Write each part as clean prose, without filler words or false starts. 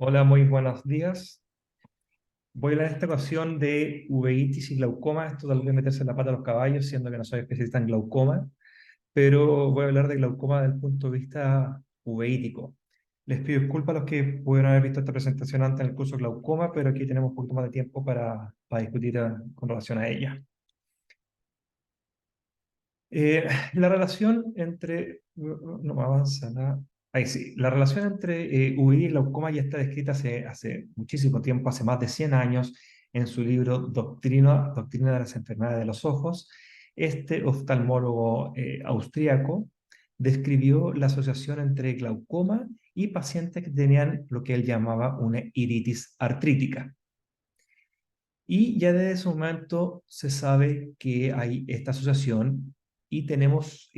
Hola, muy buenos días. Voy a hablar en esta ocasión de uveitis y glaucoma. Esto tal vez meterse en la pata a los caballos, siendo que no soy especialista en glaucoma, pero voy a hablar de glaucoma desde el punto de vista uveítico. Les pido disculpas a los que pudieron haber visto esta presentación antes en el curso de glaucoma, pero aquí tenemos un poquito más de tiempo para discutir con relación a ella. Eh, la relación entre... No me avanza nada. Ahí sí. La relación entre uveitis y glaucoma ya está descrita hace muchísimo tiempo, hace más de 100 años, en su libro Doctrina de las enfermedades de los ojos. Este oftalmólogo austríaco describió la asociación entre glaucoma y pacientes que tenían lo que él llamaba una iritis artrítica. Y ya desde ese momento se sabe que hay esta asociación y tenemos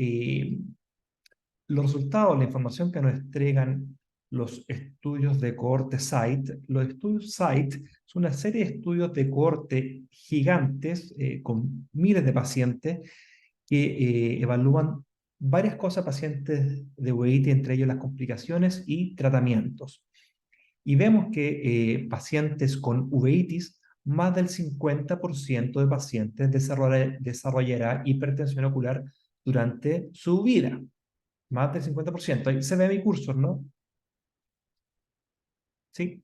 los resultados, la información que nos entregan los estudios de cohorte SITE. Los estudios SITE son una serie de estudios de cohorte gigantes con miles de pacientes que evalúan varias cosas a pacientes de uveitis, entre ellos las complicaciones y tratamientos. Y vemos que pacientes con uveitis, más del 50% de pacientes desarrollará hipertensión ocular durante su vida. Más del 50%. Ahí se ve mi cursor, ¿no? ¿Sí?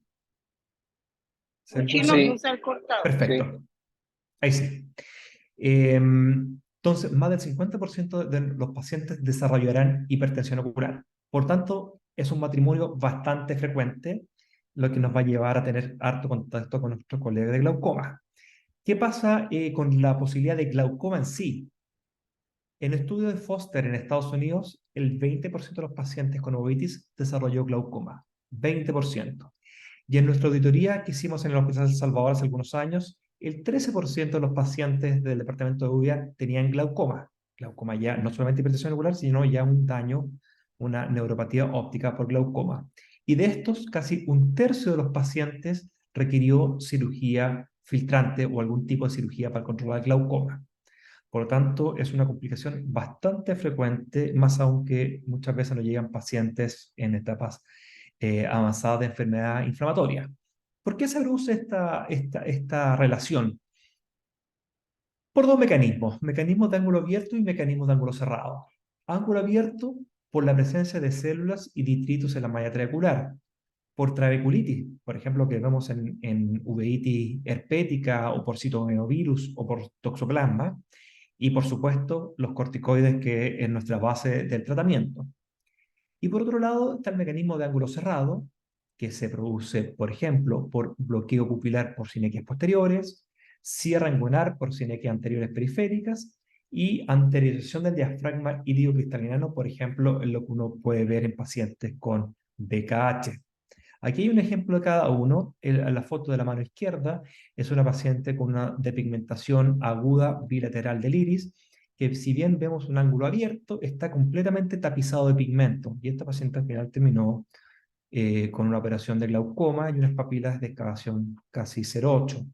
¿Se ve el Sí, no, cursor? no Sí, se ha cortado. sí. Perfecto. Ahí sí. Entonces, más del 50% de los pacientes desarrollarán hipertensión ocular. Por tanto, es un matrimonio bastante frecuente, lo que nos va a llevar a tener harto contacto con nuestros colegas de glaucoma. ¿Qué pasa con la posibilidad de glaucoma en sí? En estudios de Foster en Estados Unidos, el 20% de los pacientes con uveitis desarrolló glaucoma. 20%. Y en nuestra auditoría que hicimos en el Hospital El Salvador hace algunos años, el 13% de los pacientes del departamento de UVA tenían glaucoma. Glaucoma ya no solamente hipertensión ocular, sino ya un daño, una neuropatía óptica por glaucoma. Y de estos, casi un tercio de los pacientes requirió cirugía filtrante o algún tipo de cirugía para controlar el glaucoma. Por lo tanto, es una complicación bastante frecuente, más aún que muchas veces nos llegan pacientes en etapas avanzadas de enfermedad inflamatoria. ¿Por qué se produce esta relación? Por dos mecanismos, mecanismos de ángulo abierto y mecanismos de ángulo cerrado. Ángulo abierto por la presencia de células y detritus en la malla trabecular, por trabeculitis, por ejemplo, que vemos en uveitis herpética o por citomegalovirus o por toxoplasma, y por supuesto los corticoides que es nuestra base del tratamiento. Y por otro lado está el mecanismo de ángulo cerrado, que se produce, por ejemplo, por bloqueo pupilar por sinequias posteriores, cierre angular por sinequias anteriores periféricas y anteriorización del diafragma iliocristalino, por ejemplo, en lo que uno puede ver en pacientes con BKH. Aquí hay un ejemplo de cada uno. La foto de la mano izquierda es una paciente con una depigmentación aguda bilateral del iris, que si bien vemos un ángulo abierto, está completamente tapizado de pigmento. Y esta paciente al final terminó con una operación de glaucoma y unas papilas de excavación casi 0,8.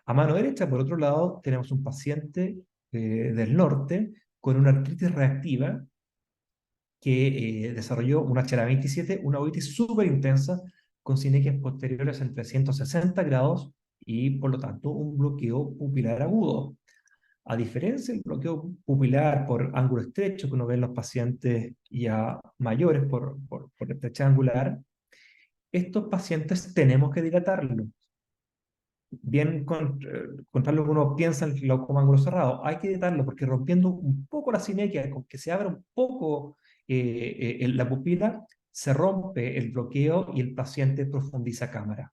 A mano derecha, por otro lado, tenemos un paciente del norte con una artritis reactiva que desarrolló una HLA-27, una otitis súper intensa, con sinequias posteriores en 360 grados y, por lo tanto, un bloqueo pupilar agudo. A diferencia del bloqueo pupilar por ángulo estrecho que uno ve en los pacientes ya mayores por estrecha angular, estos pacientes tenemos que dilatarlo. Bien contra lo que uno piensa en el glaucoma ángulo cerrado, hay que dilatarlo porque rompiendo un poco la sinequia, con que se abra un poco la pupila, se rompe el bloqueo y el paciente profundiza cámara.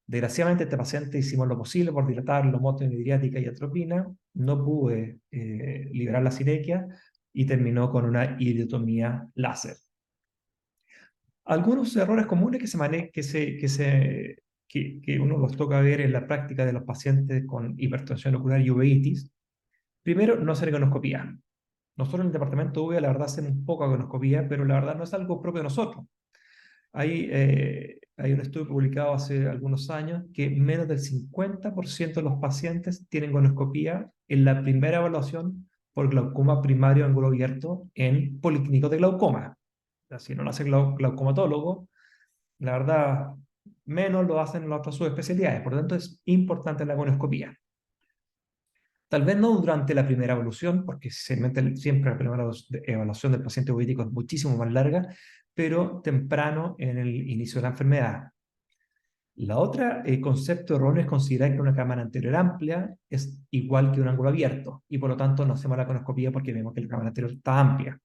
Desgraciadamente, este paciente hicimos lo posible por dilatarlo, motonidriática y atropina, no pude liberar la sinequia y terminó con una iridotomía láser. Algunos errores comunes que uno los toca ver en la práctica de los pacientes con hipertensión ocular y uveitis. Primero, no hacer econoscopía. Nosotros en el departamento de UVA, la verdad, hacemos un poco de econoscopía, pero la verdad no es algo propio de nosotros. Hay un estudio publicado hace algunos años que menos del 50% de los pacientes tienen econoscopía en la primera evaluación por glaucoma primario ángulo abierto en policlínicos de glaucoma. Si no lo hace glaucomatólogo, la verdad menos lo hacen en las otras subespecialidades. Por lo tanto, es importante la colonoscopía. Tal vez no durante la primera evaluación, porque siempre la primera evaluación del paciente uveítico es muchísimo más larga, pero temprano en el inicio de la enfermedad. La otra concepto erróneo es considerar que una cámara anterior amplia es igual que un ángulo abierto, y por lo tanto no hacemos la colonoscopía porque vemos que la cámara anterior está amplia.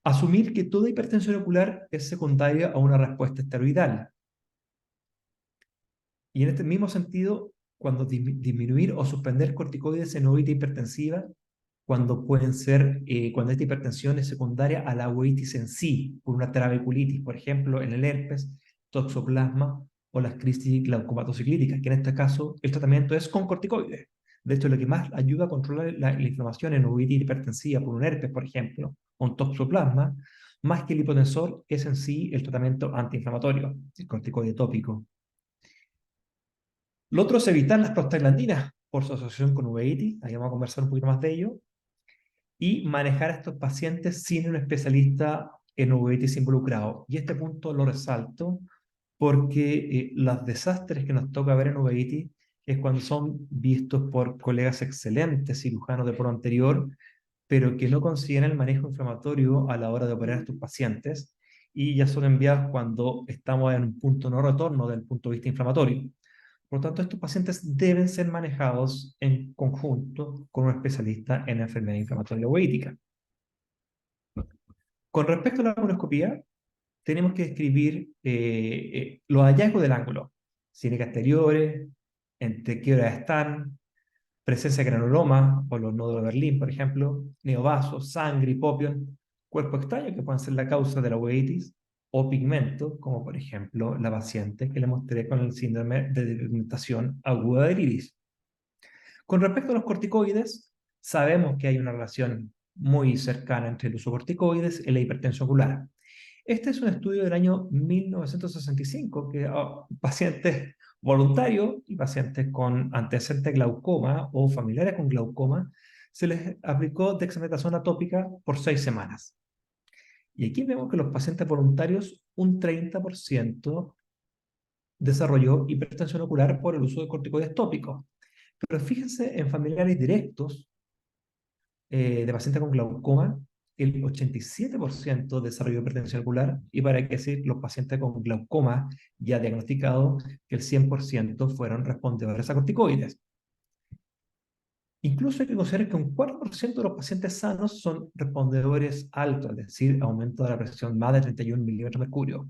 Asumir que toda hipertensión ocular es secundaria a una respuesta esteroidal. Y en este mismo sentido, cuando disminuir o suspender corticoides en uveitis hipertensiva, cuando esta hipertensión es secundaria a la uveitis en sí, por una trabeculitis, por ejemplo, en el herpes, toxoplasma o las crisis glaucomatociclíticas, que en este caso el tratamiento es con corticoides. De hecho, lo que más ayuda a controlar la inflamación en uveitis hipertensiva por un herpes, por ejemplo, o un toxoplasma, más que el hipotensor, es en sí el tratamiento antiinflamatorio, el corticoide tópico. Lo otro es evitar las prostaglandinas por su asociación con uveitis, ahí vamos a conversar un poquito más de ello, y manejar a estos pacientes sin un especialista en uveitis involucrado. Y este punto lo resalto porque los desastres que nos toca ver en uveitis es cuando son vistos por colegas excelentes cirujanos de prueba anterior, pero que no consiguen el manejo inflamatorio a la hora de operar a estos pacientes y ya son enviados cuando estamos en un punto no retorno del punto de vista inflamatorio. Por lo tanto, estos pacientes deben ser manejados en conjunto con un especialista en enfermedad inflamatoria uveítica. Con respecto a la colonoscopía, tenemos que describir los hallazgos del ángulo, cínicas exteriores, entre qué horas están, presencia de granuloma o los nódulos de Berlín, por ejemplo, neovasos, sangre, hipopión, cuerpo extraño que pueden ser la causa de la uveitis, o pigmento, como por ejemplo la paciente que le mostré con el síndrome de despigmentación aguda del iris. Con respecto a los corticoides, sabemos que hay una relación muy cercana entre el uso de corticoides y la hipertensión ocular. Este es un estudio del año 1965 que a pacientes voluntarios y pacientes con antecedentes de glaucoma o familiares con glaucoma se les aplicó dexametasona tópica por 6 semanas. Y aquí vemos que los pacientes voluntarios, un 30% desarrolló hipertensión ocular por el uso de corticoides tópicos. Pero fíjense en familiares directos de pacientes con glaucoma, el 87% desarrolló hipertensión ocular, y para qué decir los pacientes con glaucoma ya diagnosticados, que el 100% fueron respondedores a corticoides. Incluso hay que considerar que un 4% de los pacientes sanos son respondedores altos, es decir, aumento de la presión más de 31 milímetros de mercurio.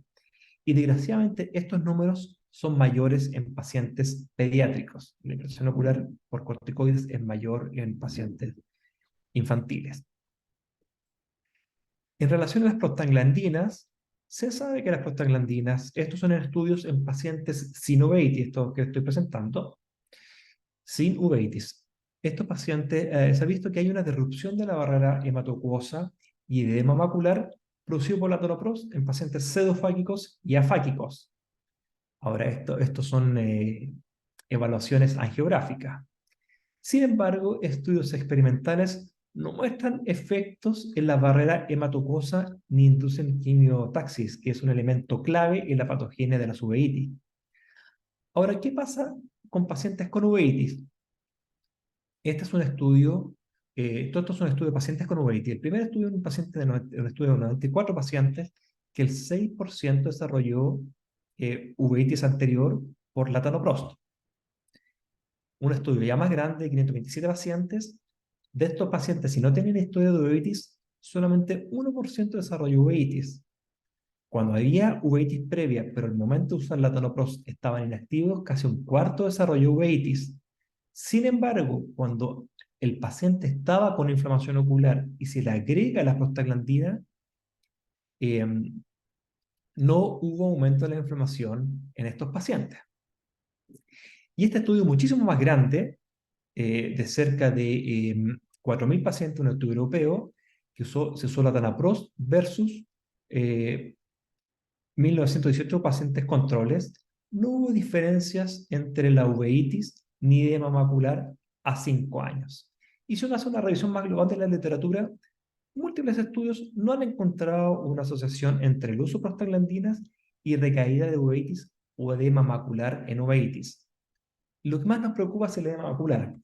Y desgraciadamente estos números son mayores en pacientes pediátricos. La hipertensión ocular por corticoides es mayor en pacientes infantiles. En relación a las prostaglandinas, se sabe que las prostaglandinas, estos son estudios en pacientes sin uveitis, esto que estoy presentando, sin uveitis. Estos pacientes, se ha visto que hay una disrupción de la barrera hematoacuosa y edema macular producido por la tonopros en pacientes pseudofáquicos y afáquicos. Ahora, estos son evaluaciones angiográficas. Sin embargo, estudios experimentales no muestran efectos en la barrera hematoacuosa ni inducen quimiotaxis, que es un elemento clave en la patogenia de la uveitis. Ahora, ¿qué pasa con pacientes con uveitis? Este es un estudio, todos estos son estudios de pacientes con uveitis. El primer estudio es un estudio de 94 pacientes, que el 6% desarrolló uveitis anterior por latanoprost. Un estudio ya más grande, de 527 pacientes. De estos pacientes, si no tienen historia de uveitis, solamente 1% desarrolló uveitis. Cuando había uveitis previa, pero al momento de usar latanoprost estaban inactivos, casi un cuarto desarrolló uveitis. Sin embargo, cuando el paciente estaba con inflamación ocular y se le agrega la prostaglandina, eh, no hubo aumento de la inflamación en estos pacientes. Y este estudio muchísimo más grande, de cerca de 4.000 pacientes, un estudio europeo, que se usó la Tanaprost versus 1.918 pacientes controles, no hubo diferencias entre la uveitis ni edema macular a 5 años. Y si uno hace una revisión más global de la literatura, múltiples estudios no han encontrado una asociación entre el uso de prostaglandinas y recaída de uveitis o edema macular en uveitis. Lo que más nos preocupa es el edema macular.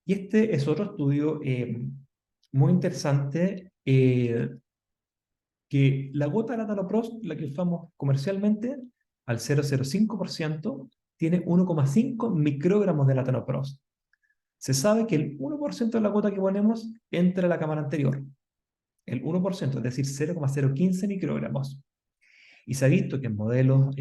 Y este es otro estudio muy interesante, que la gota de latanoprost, la que usamos comercialmente, al 0,05%, tiene 1,5 microgramos de latanoprost. Se sabe que el 1% de la gota que ponemos entra a la cámara anterior. El 1%, es decir, 0,015 microgramos. Y se ha visto que en modelos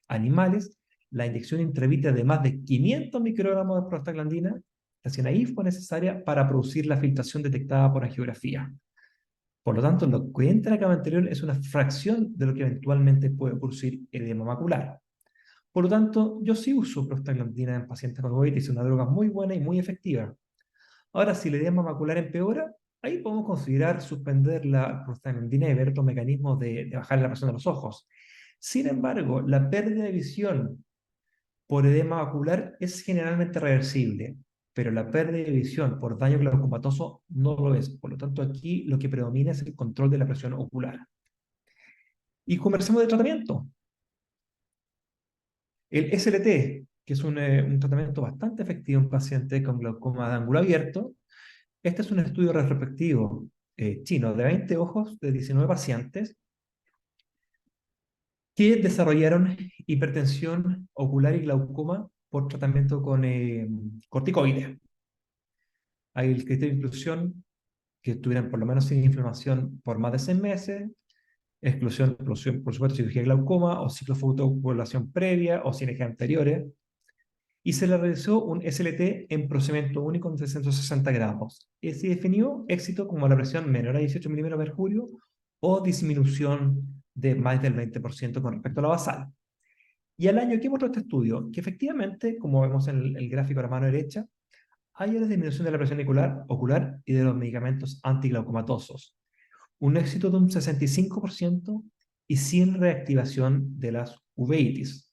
animales, la inyección intravítrea de más de 500 microgramos de prostaglandina, recién ahí fue necesaria para producir la filtración detectada por angiografía. Por lo tanto, lo que entra a la cámara anterior es una fracción de lo que eventualmente puede producir edema macular. Por lo tanto, yo sí uso prostaglandina en pacientes con uveitis, es una droga muy buena y muy efectiva. Ahora, si el edema macular empeora, ahí podemos considerar suspender la prostaglandina y ver otros mecanismos de bajar la presión de los ojos. Sin embargo, la pérdida de visión por edema macular es generalmente reversible, pero la pérdida de visión por daño glaucomatoso no lo es. Por lo tanto, aquí lo que predomina es el control de la presión ocular. Y conversemos de tratamiento. El SLT, que es un tratamiento bastante efectivo en pacientes con glaucoma de ángulo abierto. Este es un estudio retrospectivo chino de 20 ojos de 19 pacientes que desarrollaron hipertensión ocular y glaucoma por tratamiento con corticoides. Hay el criterio de inclusión que estuvieran por lo menos sin inflamación por más de 6 meses, exclusión, por supuesto, cirugía de glaucoma o ciclo fotocoagulación previa o sin ejes anteriores, y se le realizó un SLT en procedimiento único en 360 grados. Y se definió éxito como la presión menor a 18 milímetros de mercurio o disminución de más del 20% con respecto a la basal. Y al año, ¿qué mostró este estudio? Que efectivamente, como vemos en el gráfico a la mano derecha, hay una disminución de la presión ocular y de los medicamentos antiglaucomatosos. Un éxito de un 65% y sin reactivación de las uveitis.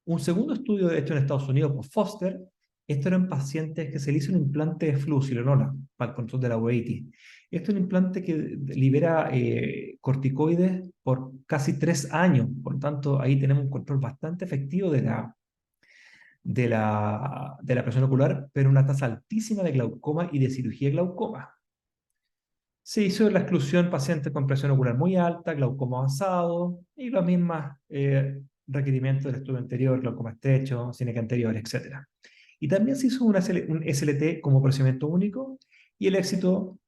Un segundo estudio hecho en Estados Unidos por Foster, esto era en pacientes que se le hizo un implante de fluocinolona para el control de la uveitis. Esto es un implante que libera corticoides por casi 3 años, por lo tanto ahí tenemos un control bastante efectivo de la presión ocular, pero una tasa altísima de glaucoma y de cirugía de glaucoma. Se hizo la exclusión pacientes con presión ocular muy alta, glaucoma avanzado y los mismos requerimientos del estudio anterior, glaucoma estrecho, cínica anterior, etc. Y también se hizo un SLT como procedimiento único y el éxito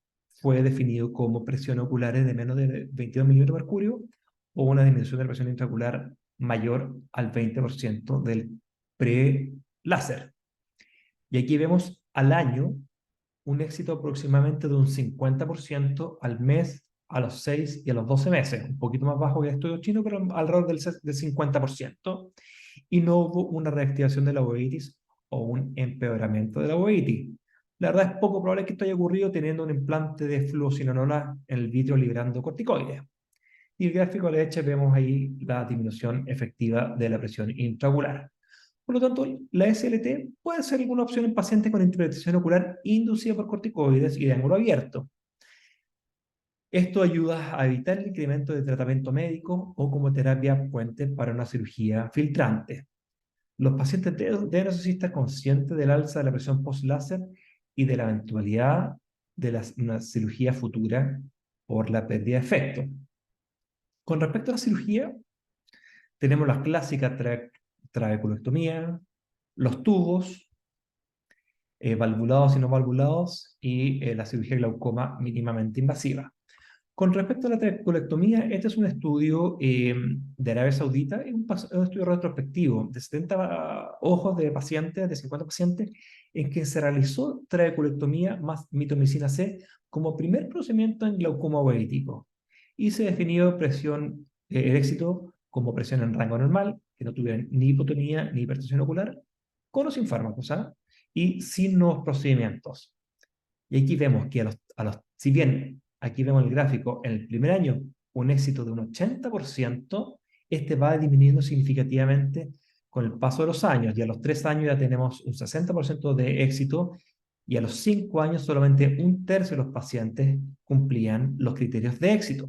fue definido como presiones oculares de menos de 22 milímetros de mercurio o una disminución de la presión intraocular mayor al 20% del pre-láser. Y aquí vemos al año un éxito aproximadamente de un 50% al mes, a los 6 y a los 12 meses, un poquito más bajo que el estudio chino, pero alrededor del 50%, y no hubo una reactivación de la uveitis o un empeoramiento de la uveitis. La verdad es poco probable que esto haya ocurrido teniendo un implante de fluocinolona en el vítreo liberando corticoides. Y el gráfico a la derecha vemos ahí la disminución efectiva de la presión intraocular. Por lo tanto, la SLT puede ser alguna opción en pacientes con interpretación ocular inducida por corticoides y de ángulo abierto. Esto ayuda a evitar el incremento de tratamiento médico o como terapia puente para una cirugía filtrante. Los pacientes deben estar conscientes del alza de la presión post-láser y de la eventualidad de una cirugía futura por la pérdida de efecto. Con respecto a la cirugía, tenemos las clásicas trabeculectomía, los tubos, valvulados y no valvulados, y la cirugía de glaucoma mínimamente invasiva. Con respecto a la trabeculectomía, este es un estudio de Arabia Saudita, es un estudio retrospectivo de 70 ojos de pacientes, de 50 pacientes, en que se realizó trabeculectomía más mitomicina C como primer procedimiento en glaucoma uveítico. Y se definió el éxito como presión en rango normal, que no tuvieran ni hipotonía ni hipertensión ocular, con o sin fármacos, ¿ah? Y sin nuevos procedimientos. Y aquí vemos que si bien aquí vemos el gráfico, en el primer año un éxito de un 80%, este va disminuyendo significativamente con el paso de los años, y a los 3 años ya tenemos un 60% de éxito, y a los 5 años solamente un tercio de los pacientes cumplían los criterios de éxito.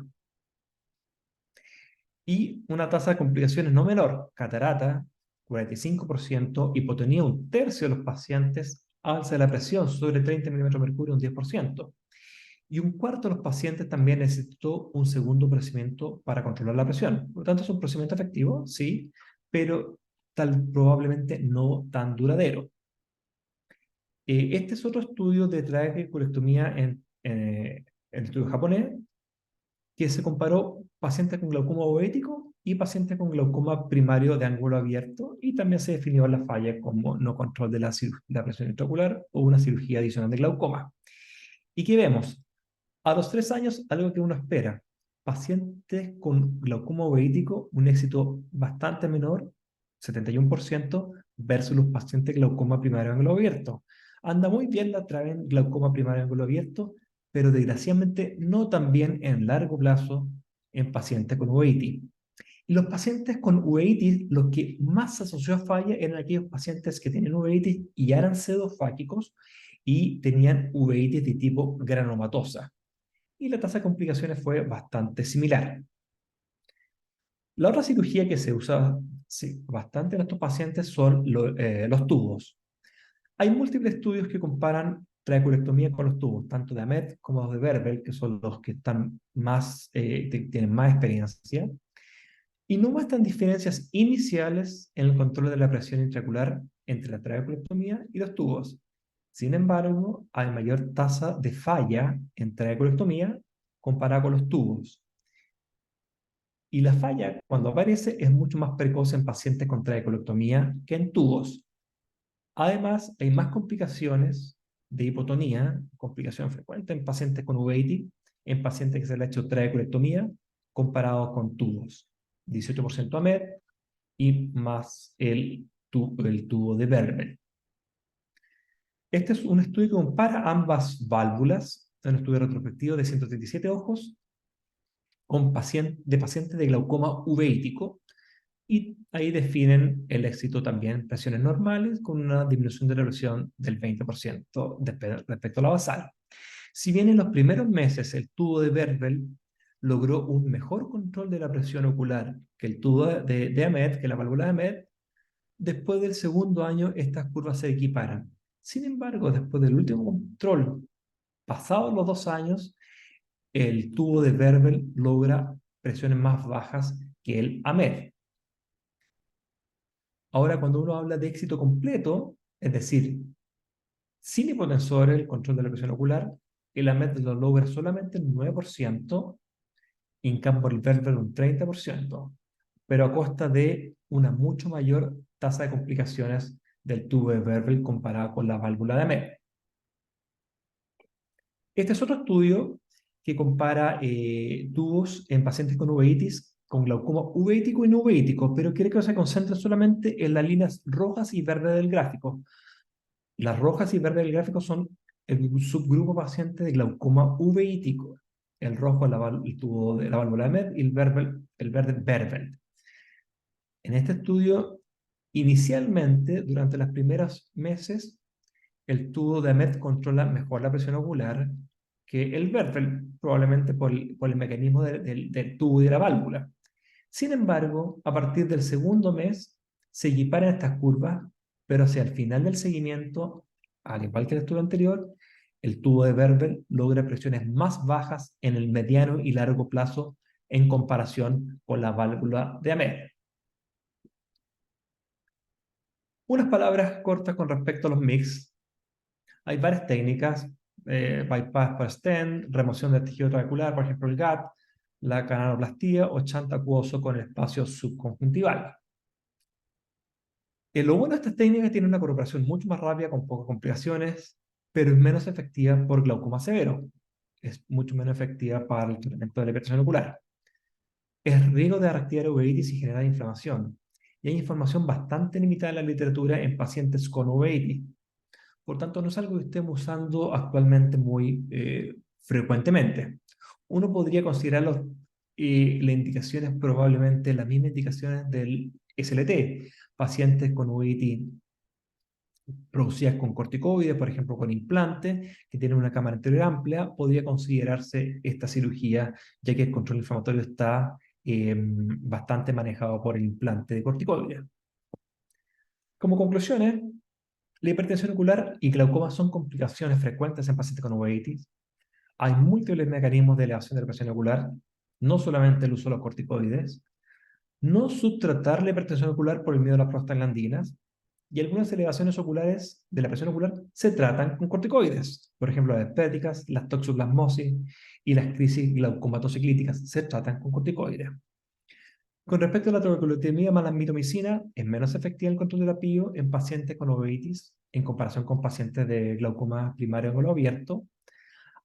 y una tasa de complicaciones no menor, catarata, 45%, hipotonía, un tercio de los pacientes, alza de la presión sobre 30 milímetros de mercurio, un 10%. Y un cuarto de los pacientes también necesitó un segundo procedimiento para controlar la presión. Por lo tanto, es un procedimiento efectivo, sí, pero probablemente no tan duradero. Este es otro estudio de traqueocolectomía en el estudio japonés, que se comparó pacientes con glaucoma uveítico y pacientes con glaucoma primario de ángulo abierto, y también se definió la falla como no control de la presión intraocular o una cirugía adicional de glaucoma. ¿Y qué vemos? A los 3 años, algo que uno espera. Pacientes con glaucoma uveítico, un éxito bastante menor, 71%, versus los pacientes glaucoma primario de ángulo abierto. Anda muy bien la traba en glaucoma primario de ángulo abierto, pero desgraciadamente no tan bien en largo plazo en pacientes con uveitis. Y los pacientes con uveitis, lo que más se asoció a falla eran aquellos pacientes que tenían uveitis y ya eran pseudofáquicos y tenían uveitis de tipo granulomatosa, y la tasa de complicaciones fue bastante similar. La otra cirugía que se usa bastante en estos pacientes son los tubos. Hay múltiples estudios que comparan trabeculectomía con los tubos, tanto de Ahmed como los de Berbel, que son los que están más, tienen más experiencia, y no muestran diferencias iniciales en el control de la presión intraocular entre la trabeculectomía y los tubos. Sin embargo, hay mayor tasa de falla en trabeculectomía comparada con los tubos. Y la falla, cuando aparece, es mucho más precoz en pacientes con trabeculectomía que en tubos. Además, hay más complicaciones de hipotonía, complicación frecuente en pacientes con uveitis, en pacientes que se le ha hecho trabeculectomía, comparado con tubos. 18% AMED y más el tubo de Berbel. Este es un estudio que compara ambas válvulas, un estudio retrospectivo de 137 ojos, de pacientes de glaucoma uveítico, y ahí definen el éxito también en presiones normales con una disminución de la presión del 20% respecto a la basal. Si bien en los primeros meses el tubo de Berbel logró un mejor control de la presión ocular que el tubo de Ahmed, que la válvula de Ahmed, después del segundo año estas curvas se equiparan. Sin embargo, después del último control, pasados los 2 años, el tubo de Berbel logra presiones más bajas que el Ahmed. Ahora, cuando uno habla de éxito completo, es decir, sin hipotensores, el control de la presión ocular, el AMED lo logra solamente el 9%, y en cambio el Berbel un 30%, pero a costa de una mucho mayor tasa de complicaciones del tubo de Berbel comparado con la válvula de AMED. Este es otro estudio que compara tubos en pacientes con uveitis, con glaucoma uveítico y no uveítico, pero quiere que se concentre solamente en las líneas rojas y verdes del gráfico. Las rojas y verdes del gráfico son el subgrupo paciente de glaucoma uveítico. El rojo es el tubo de la válvula de Med y el verde Berbel. En este estudio, inicialmente, durante los primeros meses, el tubo de Med controla mejor la presión ocular que el Berbel, probablemente por el mecanismo del tubo y de la válvula. Sin embargo, a partir del segundo mes, se equiparan estas curvas, pero hacia el final del seguimiento, al igual que el estudio anterior, el tubo de Berbel logra presiones más bajas en el mediano y largo plazo en comparación con la válvula de Ahmed. Unas palabras cortas con respecto a los MIGS. Hay varias técnicas, bypass por stent, remoción del tejido trabecular, por ejemplo el GAT, la canaloplastía o chant acuoso con el espacio subconjuntival. Lo bueno de estas técnicas tiene una recuperación mucho más rápida, con pocas complicaciones, pero es menos efectiva por glaucoma severo. Es mucho menos efectiva para el tratamiento de la hipertensión ocular. Es riesgo de reactivar uveitis y generar inflamación. Y hay información bastante limitada en la literatura en pacientes con uveitis. Por tanto, no es algo que estemos usando actualmente muy frecuentemente. Uno podría considerarlo, las indicaciones probablemente las mismas indicaciones del SLT, pacientes con uveitis producidas con corticoides, por ejemplo con implantes, que tienen una cámara anterior amplia, podría considerarse esta cirugía, ya que el control inflamatorio está bastante manejado por el implante de corticoides. Como conclusiones, la hipertensión ocular y glaucoma son complicaciones frecuentes en pacientes con uveitis. Hay múltiples mecanismos de elevación de la presión ocular, no solamente el uso de los corticoides. No subtratar la hipertensión ocular por el miedo a las prostaglandinas, y algunas elevaciones oculares de la presión ocular se tratan con corticoides. Por ejemplo, las diabéticas, las toxoplasmosis y las crisis glaucomatociclíticas se tratan con corticoides. Con respecto a la trabeculotomía más la mitomicina, es menos efectiva en el control del apio en pacientes con uveitis en comparación con pacientes de glaucoma primario ángulo abierto.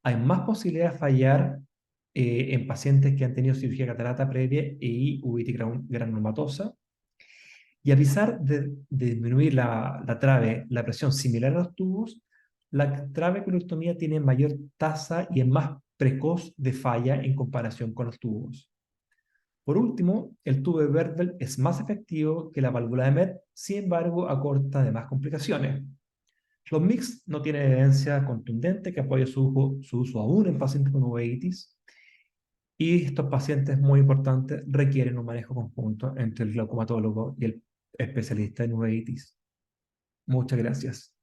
Hay más posibilidad de fallar en pacientes que han tenido cirugía de catarata previa y uveitis granulomatosa. Y a pesar de disminuir la presión similar a los tubos, la trabeculotomía tiene mayor tasa y es más precoz de falla en comparación con los tubos. Por último, el tubo de Bertel es más efectivo que la válvula de MED, sin embargo, acorta de más complicaciones. Los MICS no tienen evidencia contundente que apoye su uso aún en pacientes con uveitis, y estos pacientes, muy importantes, requieren un manejo conjunto entre el glaucomatólogo y el especialista en uveitis. Muchas gracias.